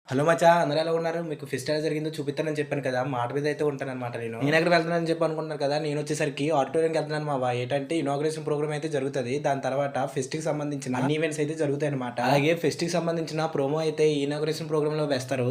Hello మచ్చా! అందరూ ఎలా ఉన్నారు? మీకు ఫెస్ట్ ఎలా జరిగిందో చూపిత్తానని చెప్పాను కదా! మాట మీద అయితే ఉంటాననమాట నేను. నేనెక్కడికి వెళ్తున్నానని చెప్పి అనుకుంటున్నారు కదా! నేనొచ్చేసరికి ఆడిటోరియంకి వెళ్తున్నాను మావా. ఏటంటే ఇనాగరేషన్ ప్రోగ్రామ్ అయితే జరుగుతది. దాని తర్వాత ఫెస్ట్‌కి సంబంధించిన అన్ని ఈవెంట్స్ అయితే జరుగుతాయనమాట. అలాగే ఫెస్ట్‌కి సంబంధించిన ప్రోమో అయితే ఈ ఇనాగరేషన్ ప్రోగ్రామ్‌లో వేస్తారు.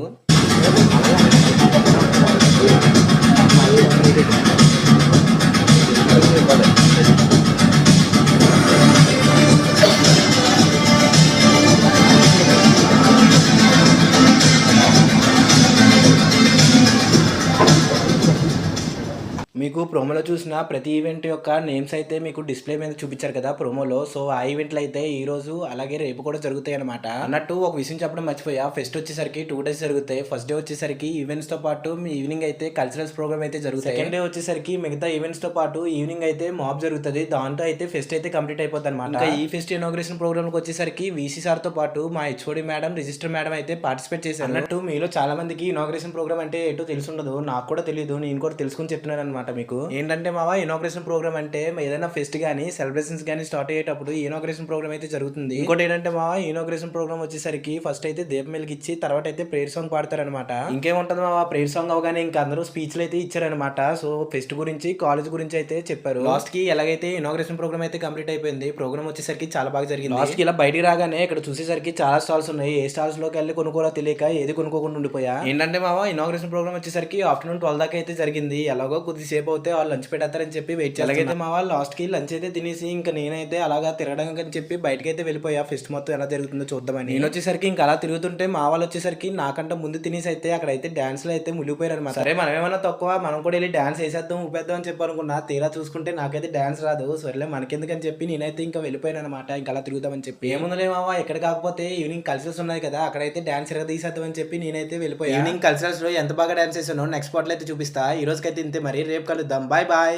మీకు ప్రోమోలో చూసిన ప్రతి ఈవెంట్ యొక్క నేమ్స్ అయితే మీకు డిస్‌ప్లే మీద చూపిచ్చారు కదా! ప్రోమోలో. సో, ఆ ఈవెంట్‌లు అయితే ఈరోజు అలాగే రేపు కూడా జరుగుతాయన్నమాట. అన్నట్టు ఒక విషయం చెప్పడం మర్చిపోయా. ఫెస్ట్ వచ్చేసరికి 2 డేస్ జరుగుతాయి. ఫస్ట్ డే వచ్చేసరికి ఈవెంట్స్‌తో పాటు మీ ఈవినింగ్ అయితే కల్చరల్స్ ప్రోగ్రామ్ అయితే జరుగుతాయి. సెకండ్ డే వచ్చేసరికి మిగతా ఈవెంట్స్‌తో పాటు ఈవినింగ్ అయితే మాబ్ జరుగుతది. దాంతో అయితే ఫెస్ట్ అయితే కంప్లీట్ అయిపోద్దన్నమాట. ఇంకా ఈ ఫెస్ట్ ఇనాగరేషన్ ప్రోగ్రామ్‌కి వచ్చేసరికి వీసీ సార్‌తో పాటు మా హెచ్ఓడి మేడం, రిజిస్టర్ మేడం అయితే పార్టిసిపేట్ చేశారు. అన్నట్టు మీలో చాలా మందికి ఇనాగరేషన్ ప్రోగ్రామ్ అంటే ఏంటో తెలిసుండదు. నాకు కూడా తెలీదు. నేను కూడా తెలుసుకొని చెప్తున్నానన్నమాట మీకు. ఏంటంటే మావా ఇనాగరేషన్ ప్రోగ్రామ్ అంటే ఏదైనా ఫెస్ట్ గానీ, సెలబ్రేషన్స్ గానీ స్టార్ట్ అయ్యేటప్పుడు ఇనాగరేషన్ ప్రోగ్రామ్ అయితే జరుగుతుంది. ఇంకోటి ఏంటంటే మావా ఇనాగరేషన్ ప్రోగ్రామ్ వచ్చేసరికి ఫస్ట్ అయితే దీపం వెలిగిచ్చి తర్వాత అయితే ప్రేయర్ సాంగ్ పాడతారనమాట. ఇంకేముంటది మావా ప్రేయర్ సాంగ్ అవగానే ఇంకా అందరూ స్పీచ్లు అయితే ఇచ్చారనమాట. సో ఫెస్ట్ గురించి, కాలేజ్ గురించి అయితే చెప్పారు. లాస్ట్ కి ఎలాగైతే ఇనాగరేషన్ ప్రోగ్రామ్ అయితే కంప్లీట్ అయిపోయింది. ప్రోగ్రామ్ వచ్చేసరికి చాలా బాగా జరిగింది. లాస్ట్ కి ఇలా బయటికి రాగానే ఇక్కడ చూసేసరికి చాలా స్టాల్స్ ఉన్నాయి. ఏ స్టాల్స్ లోకి వెళ్ళి కొనుక్కోవాలో తెలియక ఏది కొనుక్కోకుండా ఉండిపోయా. ఏంటంటే మావా ఇనాగరేషన్ ప్రోగ్రామ్ వచ్చేసరికి ఆఫ్టర్నూన్ 12 దాకా అయితే జరిగింది. ఎలాగో కొద్దిసేపు అయితే వాళ్ళు లంచ్ పెట్టేస్తారని చెప్పి వెయిట్ చేయాలి. అలాగైతే మా వాళ్ళు లాస్ట్‌కి లంచ్ అయితే తినేసి ఇంకా నేనైతే అలాగా తిరగడానికి అని చెప్పి బయటకైతే వెళ్ళిపోయా. ఫెస్ట్ మొత్తం ఎలా జరుగుతుందో చూద్దామని. నేనొచ్చేసరికి ఇంకా అలా తిరుగుతుంటే మా వాళ్ళు వచ్చేసరికి నాకంటే ముందు తినేసి అయితే అక్కడైతే డాన్స్‌లో అయితే మునిగిపోయారన్నమాట. సరే మనమేమన్నా తక్కువ మనం కూడా వెళ్ళి డాన్స్ ఏసేద్దాం, ఊపేద్దాం అని చెప్పి అనుకున్నా. తీరా చూసుకుంటే నాకైతే డాన్స్ రాదు. సర్లే మనకెందుకని చెప్పి నేనైతే ఇంకా వెళ్ళిపోయానన్నమాట. ఇంకా అలా తిరుగుదామని చెప్పి. ఏముందిలే మామ ఎక్కడ కాకపోతే ఈవినింగ్ కల్చరల్స్ ఉన్నాయి కదా! అక్కడైతే డాన్స్ తీసేద్దాం అని చెప్పి నేనైతే వెళ్ళిపోయా. ఈవినింగ్ కల్చరల్స్‌లో ఎంత బాగా డాన్స్ చేశానో నెక్స్ట్ పార్ట్‌లో అయితే చూపిస్తా. ఈ రోజుకైతే ఇంతే మరి. రేపు కలుద్దాం. Bye bye.